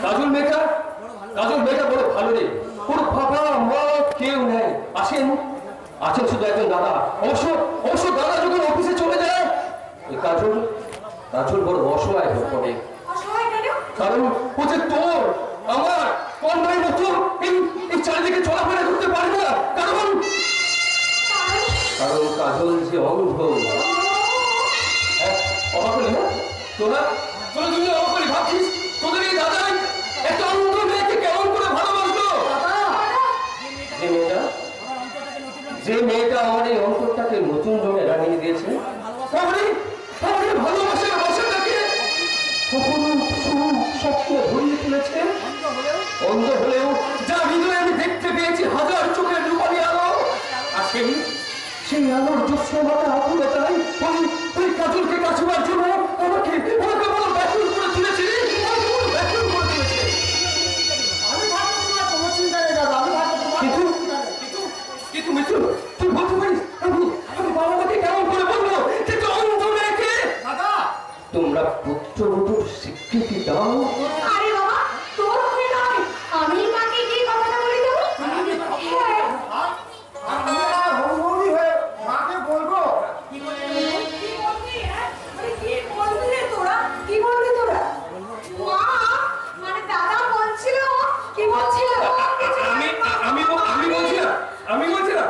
কাজল মেয়েটা বড় ভালো রে। ওর বাবা মা কেউ নেই, আছেন শুধু একজন দাদা। অবশ্য দাদা যখন অফিসে চলে যায়, ওই কাজল বড় অসহায় হয়ে পড়ে। কারণ ও যে তোর আমার কন্যার মতো এই চারিদিকে চলাফেরা করতে পারে না। কারণ কাজল যে অন্ধ। অবাক হলি না তোরা যদি অবাক হলি, ভাবছিস তোদের এই দাদাই একটা অন্ধ মেয়েকে কেমন করে ভালোবাসলো। যে মেয়েটা আমার এই অন্তরটাকে নতুন রঙে রাঙিয়ে দিয়েছে, ভালোবাসার বাসাটাকে স্বপ্নে ভরিয়ে তুলেছে। অন্ধ হলেও যা হৃদয়ে আমি দেখতে পেয়েছি হাজার চোখের রূপালী আলো, আর সেই আলোর জ্যোৎস্নামাতা আকুলতায় ওই কাজলকে কাছবার জন্য আমাকে বড় ব্যাকুল করে তুলেছে। কিন্তু মিঠু, তুই বলতে পারিস আমি বাবা মাকে কেমন করে বলবো যে অন্ধ মেয়েকে তোমরা পুত্রবধূর স্বীকৃতি দাও? আরে বাবা, তোর হয়ে নয়, আমি মাকে গিয়ে কথাটা বলে দেবো। মাকে বলবো। কি বলবি তোরা? মা মানে দাদা বলছিল, কি বলছিল? আমি বলছিলাম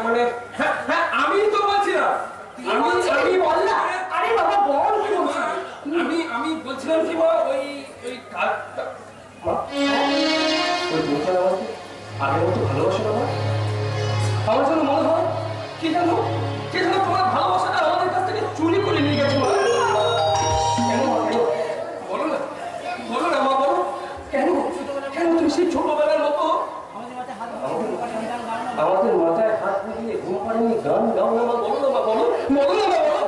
মানে আমি তো বলছিলাম আমি বল না। আরে বাবা বল, আমি বলছিলাম কি মা, ওই কাজটা ওই দুটো আমাকে আগের মতো ভালোবাসে না। আমার জন্য মনে হয় কি জানো তোমার ভালোবাসাটা আমাদের কাছ থেকে চুরি করে নিয়ে গেছে। মা কেন বলো না মা, বলো কেন তুমি সেই ছোটবেলার মতো আমাদের মাথায় হাত দিয়ে ঘুম পাড়িয়ে গান গাও না মা? বলো না মা, বলো না মা, বলো।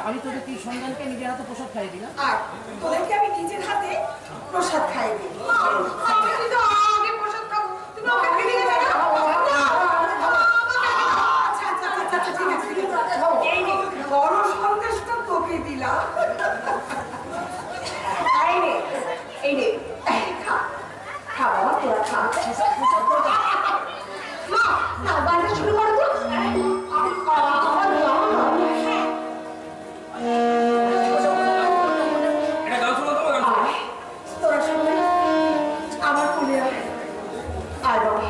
আমি তোদের কি সন্তানকে নিজের হাতে প্রসাদ খাইয়ে দিই না? আর তোদেরকে আমি নিজের হাতে প্রসাদ খাইয়ে দিই। আমি তো আগে প্রসাদ খাবো, তুমি ওকে ফেলে গেলে না। আচ্ছা ঠিক আছে, এই নে বড় সন্দেশটা তোকে দিলাম। এই নে খা বাবা, তোরা খা। মা না গানটা শুরু করো তো। তোরা সবাই আমার কোলে আয় বাবা।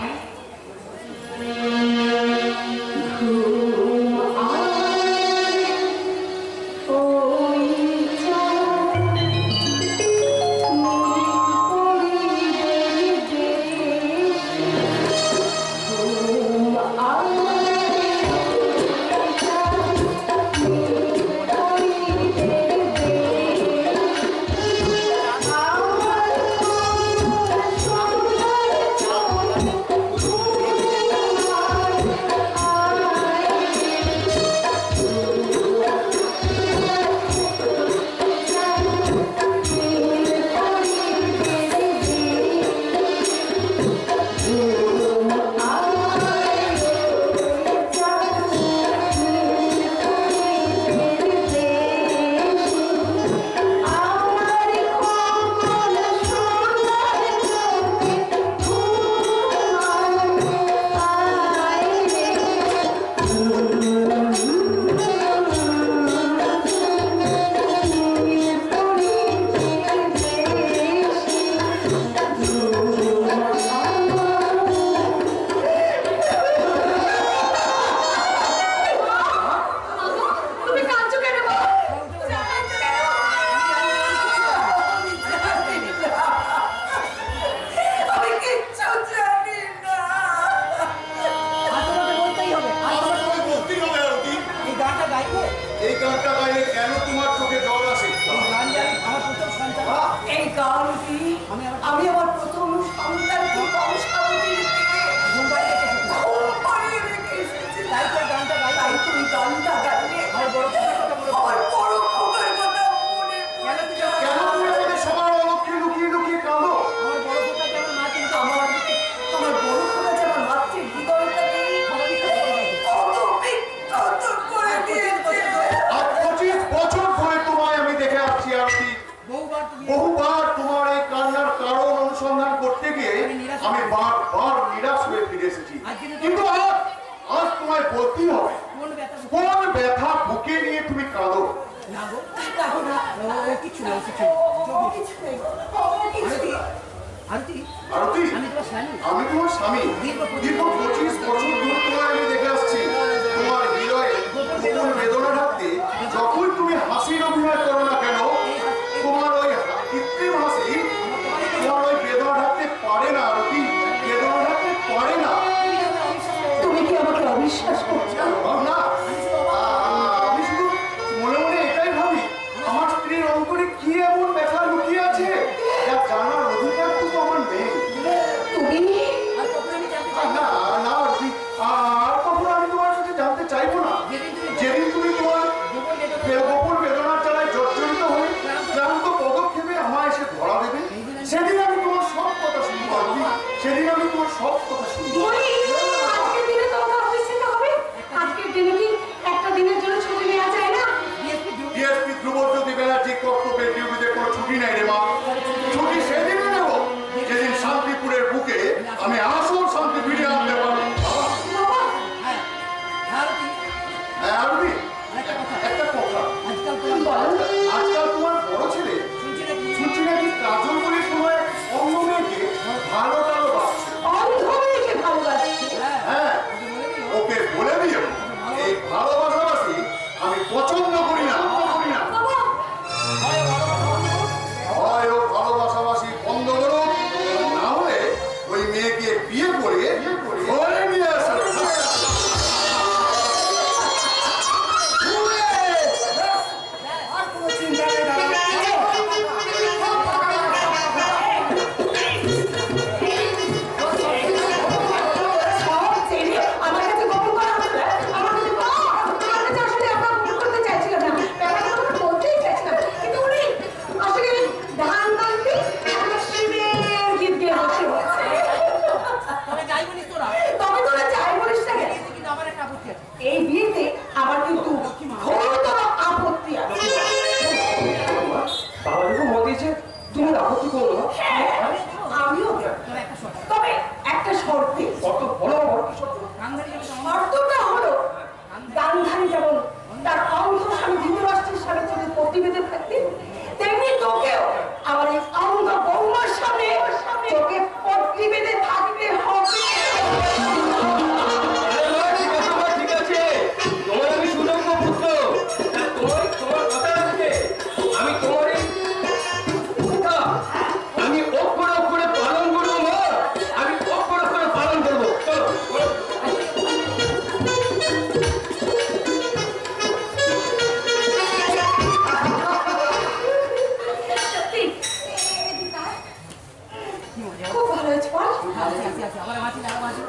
আমি আমার প্রথম সন্তানকে বংশাবলীর থেকে ঘুম পাড়িয়ে রেখে এসেছি। তাই তো গানটা গাইলে আমার বড় খোকার কথা বহুবার তোমার এই কান্নার কারণ অনুসন্ধান করতে গিয়ে আমি বারবার নিরাশ হয়ে ফিরে এসেছি, কিন্তু আজ তোমায় বলতেই হবে কোন ব্যথা বুকে নিয়ে তুমি কাঁদো। না গো, দেখো না, ও কিছু নেই, কিছু ও কিছু নেই, ও কিছু নেই। আরতি, আরতি, আমি তোমার স্বামী। আমি তোমার স্বামী। দীর্ঘ 25 বছর ধরে তোমায় আমি দেখে আসছি। তোমার হৃদয়ে গোপন বেদনা ঢাকতে যখন তুমি হাসির অভিনয় করো না কেন, তোমার ওই কৃত্রিম হাসি তোমার ওই বেদনা ঢাকতে পারে না। আরতি, বেদনা ঢাকতে পারে না। তুমি কি আমাকে অবিশ্বাস করছো? না, আমি শুধু মনে মনে এটাই ভাবি, আমার স্ত্রীর অন্তরে কি এমন ব্যথা লুকিয়ে আছে যা জানার অধিকার তো আমার নেই। তুমি আর কখন আমি জানতে না না আরতি, আর কখনো আমি তোমার সাথে জানতে চাইবো না। যেদিন তুমি তোমার গোপন বেদনার জ্বালায় জর্জরিত হয়ে ক্লান্ত পদক্ষেপে আমায় এসে ধরা দেবে, সেদিন আমি তোমার সব কথা শুনবো। আরতি, সেদিন আমি তোমার সব কথা শুনবো। বলি, আজকের দিনে তোমাকে অফিস যেতে হবে? আজকের দিনে কি একটা দিনের জন্য ছুটি নেওয়া যায় না? ডিএসপি ধ্রুবজ্যোতি ব্যানার্জি কর্তব্যের ডিউটিতে কোনো ছুটি নেই রে মা। ছুটি সেদিনই নেব যেদিন শান্তিপুরের বুকে আমি আসল শান্তি ফিরিয়ে আনতে পারবো। বাবা, হ্যাঁ, আরতি, হ্যাঁ আরতি, একটা কথা, আজকাল তোমার বলো। আজকাল তোমার বড় ছেলে শুনছি নাকি শুনছি নাকি কাজল বলে সময় অন্য মেয়েকে ভালো টালো বাসছে। অন্ধ মেয়েকে ভালোবাসছে। হ্যাঁ, ওকে বলে দিও এই ভালোবাসাবাসি আমি পছন্দ করি না। বাবা, হয় ও ভালোবাসাবাসি বন্ধ করো, না হলে ওই মেয়েকে বিয়ে করে ঘরে নিয়ে আসো। আর কোনো চিন্তা নেই দাদা। সব ছেড়ে আমার কাছে গোপন করা হচ্ছে। আমার কাছে তোমার কাছে আসলে আমরা গোপন করতে চাইছিলাম না। ব্যাপারটা তোমাকে বলতেই চাইছিলাম। কিন্তু উনি আসলে ধান কাটতে একটা শিবের গীত গেয়ে বসে আছে। তবে যাই বলিস তোরা, তবে তোরা যাই বলিস না কেন? এতে কিন্তু আমার একটা আপত্তি আছে। এই বিয়েতে আমার কিন্তু ঘোরতর আপত্তি আছে। বাবা যখন মত দিয়েছে তুমি আপত্তি করো না। হ্যাঁ, আমিও তোরা একটা শর্ত, তবে একটা শর্তে। কত বলো আমার কি সত্য? গান্ধারী যাবে তো আমার। শর্তটা হলো গান্ধারী যেমন তার অন্ধ স্বামী ধৃতরাষ্ট্রের স্বামী যদি প্রতিবেদন থাকতে, তেমনি তোকেও আমার এই অন্ধ বৌমার সামনে তোকে পট্টি বেঁধে থাকতে হবে। আরে মা, ঠিক আছে মা, ঠিক আছে। তোমার আমি সুযোগ্য পুত্র। তা তোমার কথা রাখতে আমি তোমার এই কথা আমি অক্ষরে অক্ষরে পালন করবো মা। আমি অক্ষরে অক্ষরে পালন করবো। চলো চলো। সত্যি, কি মজা? খুব ভালো হয়েছে বল। আসি, আসি, আসি, আমার মাছি না, আমার মাছি।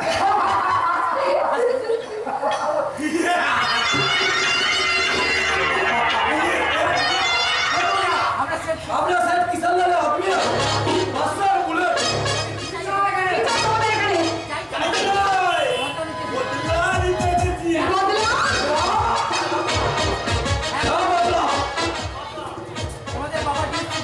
আমরা সেট আপনার সাহেব কিষান লালে আপনি বাসার বলে এটা তোমাদের এখানে বদলা নিতে এসেছি। বদলা। তোমাদের বাবা ডিএসপি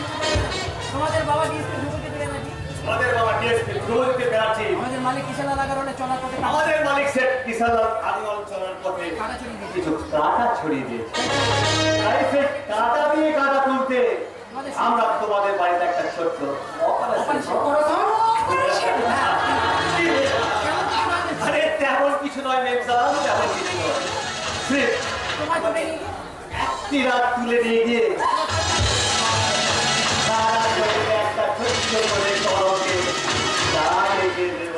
তোমাদের বাবা ডিএসপি ঢুকে দিলেন নাকি? আমাদের বাবা ডিএসপি ধ্রুবজ্যোতি ব্যানার্জি, আমাদের মালিক কিষান লাগারণে চলার পথে আমাদের মালিক শেখ কিষানলাল আদিওয়াল চলার পথে কাটা চড়িয়ে দিয়েছে। কিছু কাঁটা ছড়িয়ে দিয়েছে। তাই সে কাঁটা দিয়ে কাঁটা তুলতে আমরা তোমাদের বাড়িতে একটা ছোট্ট অপারেশন আরে তেমন কিছু নয় মেমসালাম, তেমন কিছু নয়। স্রেফ তোমার জন্য এই একটি রাত তুলে নিয়ে গিয়ে সারা শরীরে একটা ছোট্ট করে কলকে রেখে দেব।